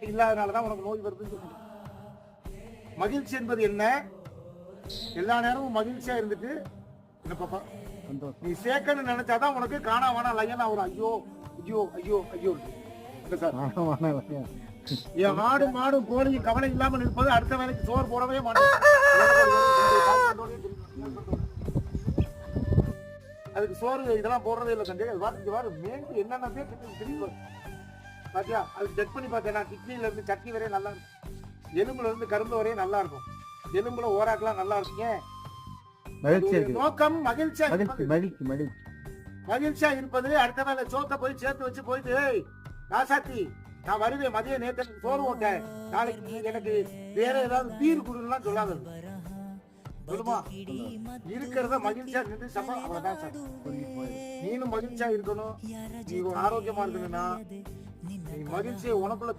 இல்லாதனாலதான் உனக்கு நோய் வருது. மகிழ்ச்சி என்பது என்ன? எல்லா நேரமும் மகிழ்ச்சியா இருந்துட்டு என்ன பாப்பா நீ சேர்க்கணும்னு நினைச்சாதான் உனக்கு காணாவானா லையனா ஒரு ஐயோ ஐயோ ஐயோ ஐயோ என் மாடும் கோழியும் கவலை இல்லாம நிற்பது அடுத்த வேலைக்கு சோறு போடவே மாட்டேன். அதுக்கு சோறு இதெல்லாம் போடுறதே இல்லை தம்பி. அது வாட்டு வாரு மேய்ந்து என்னென்ன திரும்பி பாத்தியா அது செக் பண்ணி பார்த்தேன். கிட்னில இருந்து சட்னி வரையும் நல்லா இருக்கும், எலும்புல இருந்து கரும்பு வரையும் நல்லா இருக்கும், எலும்புல ஓராக்கெல்லாம் நல்லா இருக்குங்க. நோக்கம் மகிழ்ச்சியா மகிழ்ச்சியா இருப்பது. அடுத்த வேலை சோத்த போய் சேர்த்து வச்சு போயிட்டு ராசாத்தி நான் வருவேன் மதியம் நேற்று சோறு ஓட்டேன் நாளைக்கு எனக்கு வேற ஏதாவது பீர் குடுலாம் சொல்லாத சொல்லுமா. இருக்கிறத மகிழ்ச்சியா நின்று சம அவ்வளவுதான் சார். நீனும் மகிழ்ச்சியா இருக்கணும், நீ ஆரோக்கியமா இருக்கணும்னா நீ மகிழ்ச்சியை உனக்குள்ள